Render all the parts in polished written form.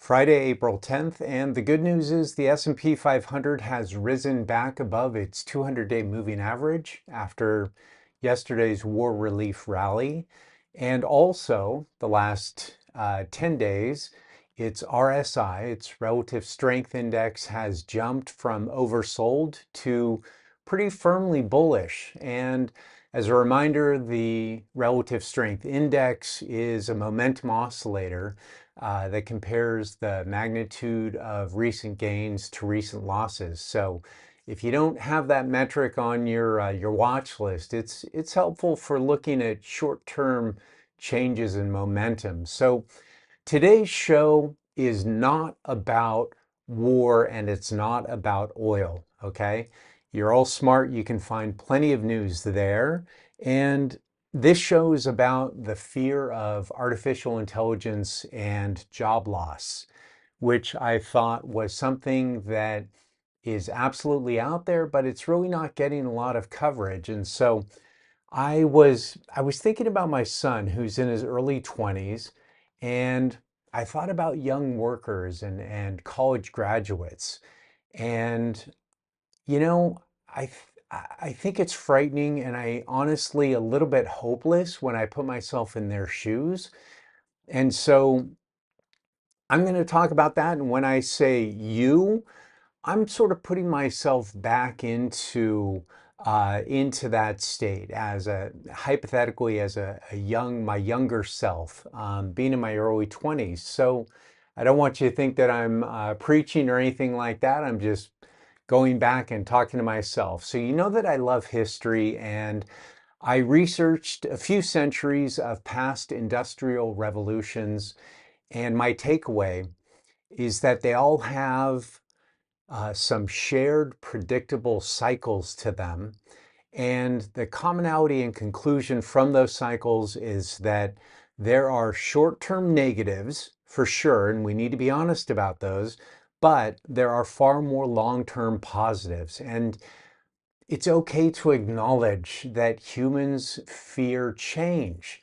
Friday, April 10th, and the good news is the S&P 500 has risen back above its 200-day moving average after yesterday's war relief rally. And also, the last 10 days, its RSI, its relative strength index, has jumped from oversold to pretty firmly bullish. And as a reminder, the relative strength index is a momentum oscillator that compares the magnitude of recent gains to recent losses. So if you don't have that metric on your watch list, it's helpful for looking at short-term changes in momentum. So today's show is not about war and it's not about oil, okay? You're all smart. You can find plenty of news there. And this show is about the fear of artificial intelligence and job loss, which I thought was something that is absolutely out there, but it's really not getting a lot of coverage. And so I was thinking about my son who's in his early 20s, and I thought about young workers and college graduates. And you know, I th- I think it's frightening and I honestly a little bit hopeless when I put myself in their shoes. And so I'm going to talk about that. And when I say you, I'm sort of putting myself back into that state as a hypothetically as a my younger self, being in my early 20s. So I don't want you to think that I'm preaching or anything like that. I'm just going back and talking to myself. So you know that I love history, and I researched a few centuries of past industrial revolutions, and my takeaway is that they all have some shared predictable cycles to them. And the commonality and conclusion from those cycles is that there are short-term negatives for sure, and we need to be honest about those, but there are far more long-term positives. And it's okay to acknowledge that humans fear change.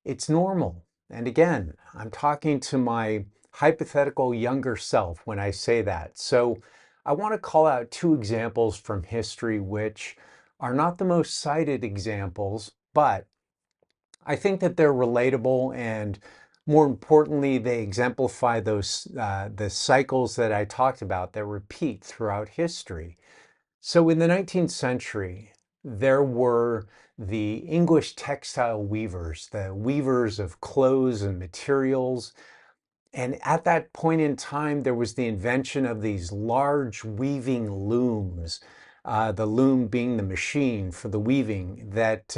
It's normal. And again, I'm talking to my hypothetical younger self when I say that. So I want to call out two examples from history which are not the most cited examples, but I think that they're relatable, and more importantly, they exemplify those the cycles that I talked about that repeat throughout history. So in the 19th century, there were the English textile weavers, the weavers of clothes and materials. And at that point in time, there was the invention of these large weaving looms, the loom being the machine for the weaving, that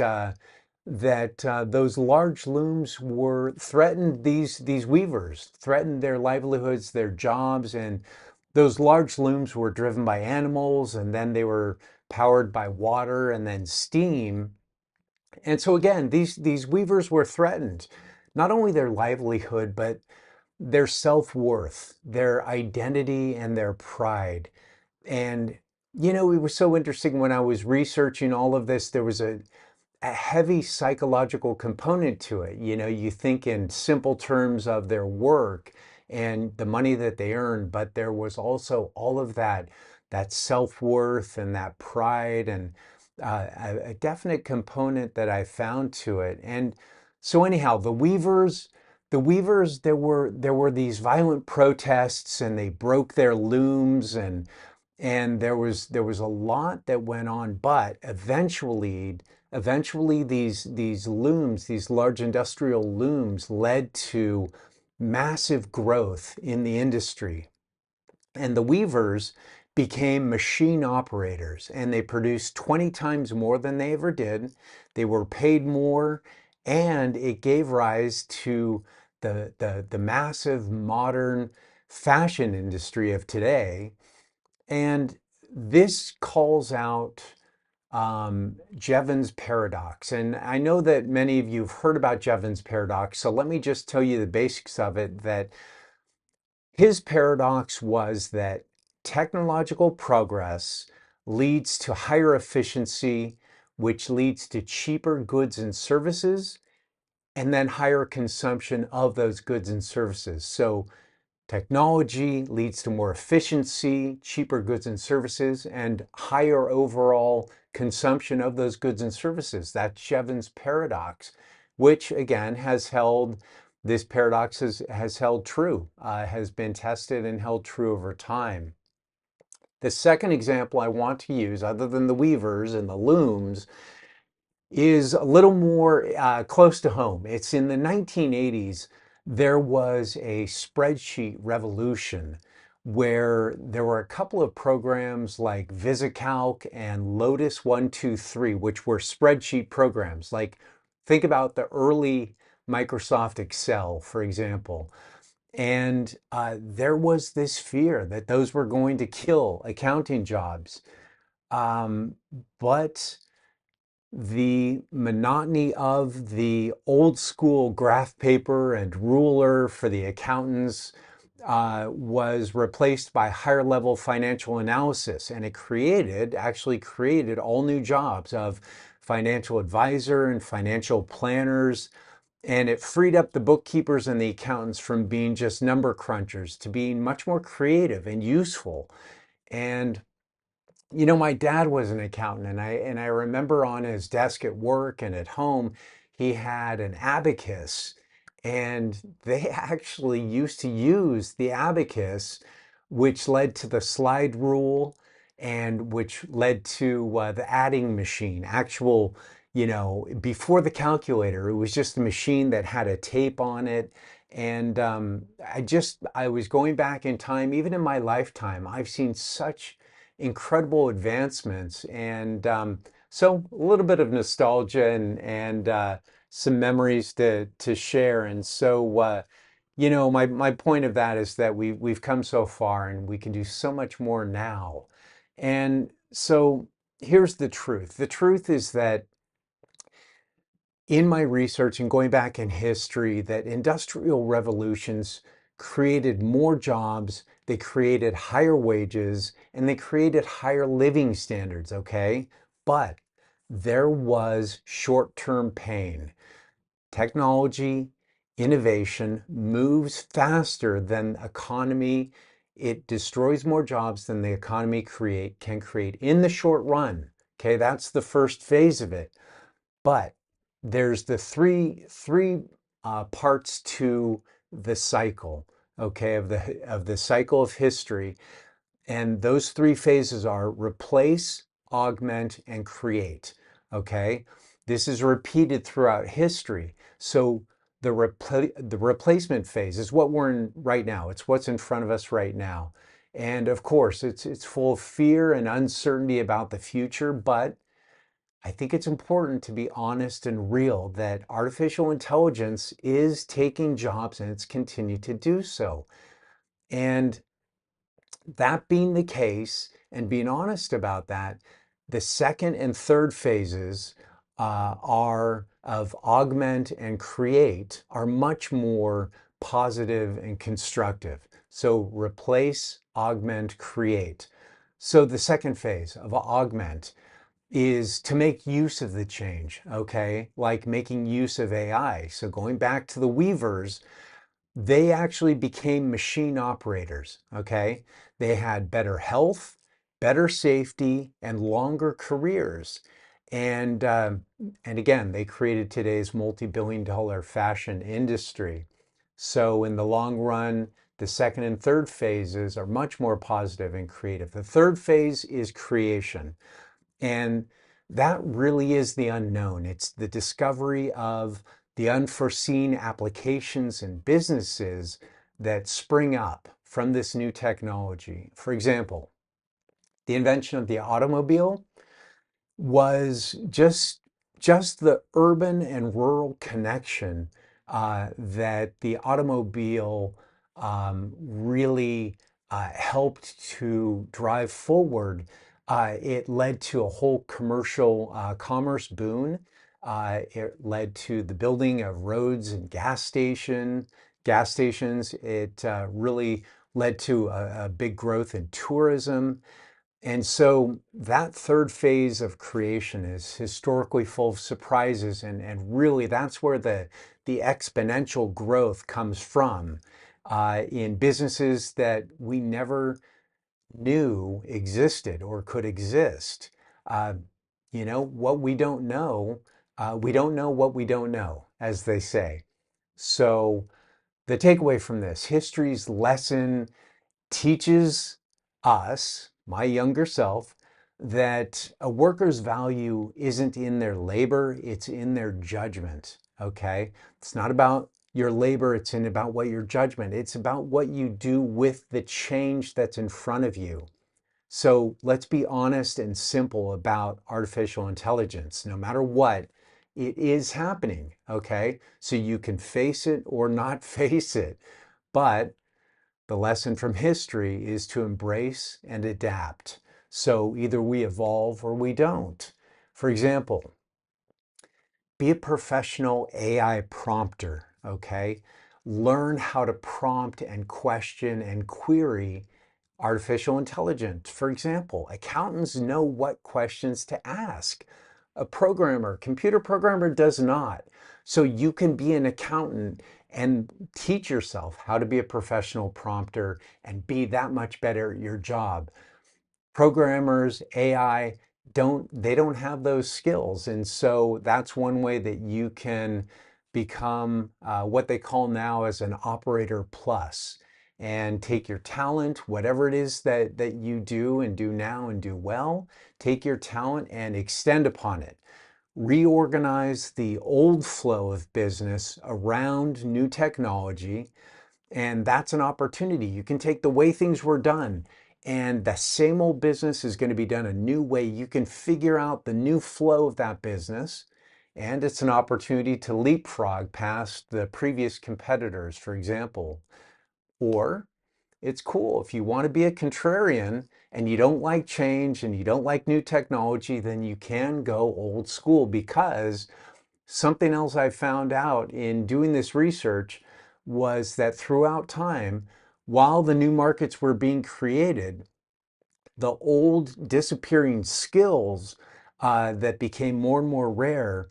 those large looms were threatened these weavers, threatened their livelihoods, their jobs, and those large looms were driven by animals, and then they were powered by water and then steam. And so again, these weavers were threatened, not only their livelihood, but their self-worth, their identity, and their pride. And it was so interesting when I was researching all of this, there was a heavy psychological component to it. You think in simple terms of their work and the money that they earn, but there was also all of that self-worth and that pride, and a definite component that I found to it. And so anyhow, the weavers, there were these violent protests, and they broke their looms, and there was a lot that went on, but eventually these looms, these large industrial looms, led to massive growth in the industry. And the weavers became machine operators, and they produced 20 times more than they ever did. They were paid more, and it gave rise to the massive modern fashion industry of today. And this calls out Jevon's paradox. And I know that many of you have heard about Jevon's paradox, so let me just tell you the basics of it. That his paradox was that technological progress leads to higher efficiency, which leads to cheaper goods and services, and then higher consumption of those goods and services. So Technology leads to more efficiency, cheaper goods and services, and higher overall consumption of those goods and services. That's Jevon's paradox, which again this paradox has held true, has been tested and held true over time. The second example I want to use, other than the weavers and the looms, is a little more close to home. It's in the 1980s, there was a spreadsheet revolution where there were a couple of programs like VisiCalc and Lotus 123, which were spreadsheet programs. Like, think about the early Microsoft Excel, for example. And there was this fear that those were going to kill accounting jobs. Um, but the monotony of the old school graph paper and ruler for the accountants was replaced by higher level financial analysis. And it actually created all new jobs of financial advisor and financial planners. And it freed up the bookkeepers and the accountants from being just number crunchers to being much more creative and useful. And my dad was an accountant, and I remember on his desk at work and at home, he had an abacus, and they actually used to use the abacus, which led to the slide rule, and which led to the adding machine. Before the calculator, it was just a machine that had a tape on it. And I was going back in time, even in my lifetime, I've seen such incredible advancements. And so a little bit of nostalgia and some memories to share. And so, my point of that is that we've come so far and we can do so much more now. And so here's the truth. The truth is that in my research and going back in history, that industrial revolutions created more jobs, they created higher wages, and they created higher living standards, okay? But there was short-term pain. Technology, innovation moves faster than economy. It destroys more jobs than the economy can create in the short run. Okay, that's the first phase of it. But there's the three parts to the cycle, okay, of the cycle of history, and those three phases are replace, augment, and create. Okay, this is repeated throughout history. So the replacement phase is what we're in right now. It's what's in front of us right now, and of course, it's full of fear and uncertainty about the future, but I think it's important to be honest and real that artificial intelligence is taking jobs and it's continued to do so. And that being the case and being honest about that, the second and third phases are of augment and create are much more positive and constructive. So replace, augment, create. So the second phase of augment is to make use of the change, okay? Like making use of AI. So going back to the weavers, they actually became machine operators, okay? They had better health, better safety, and longer careers. And again, they created today's multi-billion-dollar fashion industry. So in the long run, the second and third phases are much more positive and creative. The third phase is creation. And that really is the unknown. It's the discovery of the unforeseen applications and businesses that spring up from this new technology. For example, the invention of the automobile was just the urban and rural connection that the automobile really helped to drive forward. It led to a whole commercial commerce boon. It led to the building of roads and gas stations. It really led to a big growth in tourism. And so that third phase of creation is historically full of surprises, and really that's where the exponential growth comes from. in businesses that we never knew existed or could exist. Uh, what we don't know what we don't know, as they say. So the takeaway from this, history's lesson teaches us, my younger self, that a worker's value isn't in their labor, it's in their judgment. Okay? It's not about your labor, it's about what your judgment. It's about what you do with the change that's in front of you. So let's be honest and simple about artificial intelligence. No matter what, it is happening, okay? So you can face it or not face it. But the lesson from history is to embrace and adapt. So either we evolve or we don't. For example, be a professional AI prompter, okay? Learn how to prompt and question and query artificial intelligence. For example, accountants know what questions to ask. A programmer, computer programmer does not. So you can be an accountant and teach yourself how to be a professional prompter and be that much better at your job. Programmers, AI, don't have those skills. And so that's one way that you can become what they call now as an operator plus, and take your talent, whatever it is that you do and do now and do well, take your talent and extend upon it. Reorganize the old flow of business around new technology, and that's an opportunity. You can take the way things were done, and the same old business is going to be done a new way. You can figure out the new flow of that business, and it's an opportunity to leapfrog past the previous competitors, for example. Or it's cool if you want to be a contrarian and you don't like change and you don't like new technology, then you can go old school, because something else I found out in doing this research was that throughout time, while the new markets were being created, the old disappearing skills that became more and more rare,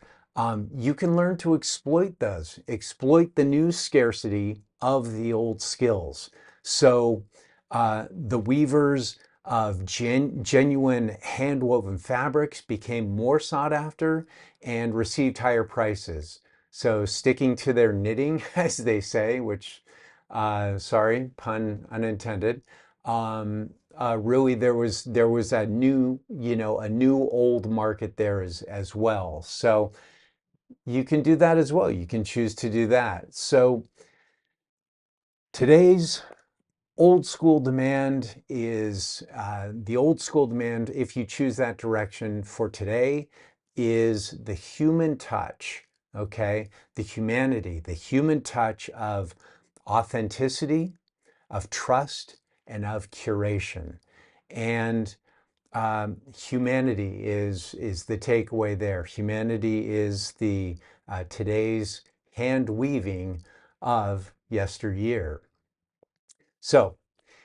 you can learn to exploit those, exploit the new scarcity of the old skills. So the weavers of genuine hand-woven fabrics became more sought after and received higher prices. So sticking to their knitting, as they say, which, sorry, pun unintended, really there was a new, a new old market there as well. So you can do that as well. You can choose to do that. So today's old school demand is the old school demand, if you choose that direction for today, is the human touch, okay? The humanity, the human touch of authenticity, of trust, and of curation. And humanity is the takeaway there. Humanity is the today's hand weaving of yesteryear. So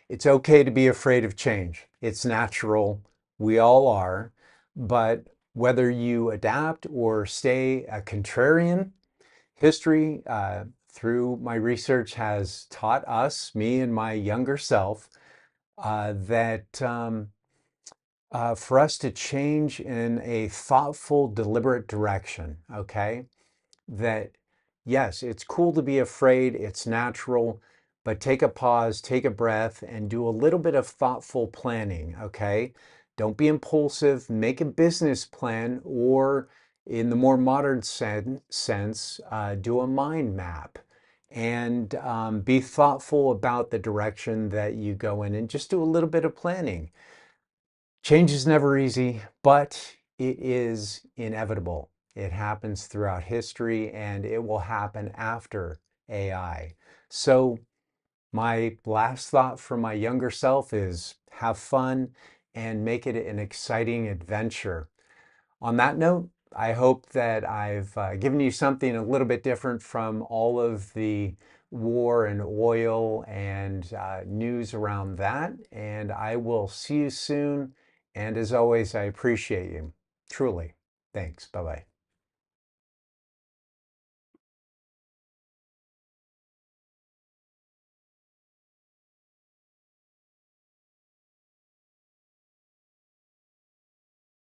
it's okay to be afraid of change. It's natural. We all are. But whether you adapt or stay a contrarian, history, through my research, has taught us, me and my younger self, that for us to change in a thoughtful, deliberate direction, okay? That yes, it's cool to be afraid, it's natural, but take a pause, take a breath, and do a little bit of thoughtful planning, okay? Don't be impulsive, make a business plan, or in the more modern sense, do a mind map. And be thoughtful about the direction that you go in, and just do a little bit of planning. Change is never easy, but it is inevitable. It happens throughout history, and it will happen after AI. So my last thought for my younger self is have fun and make it an exciting adventure. On that note, I hope that I've given you something a little bit different from all of the war and oil and news around that. And I will see you soon. And as always, I appreciate you. Truly. Thanks. Bye-bye.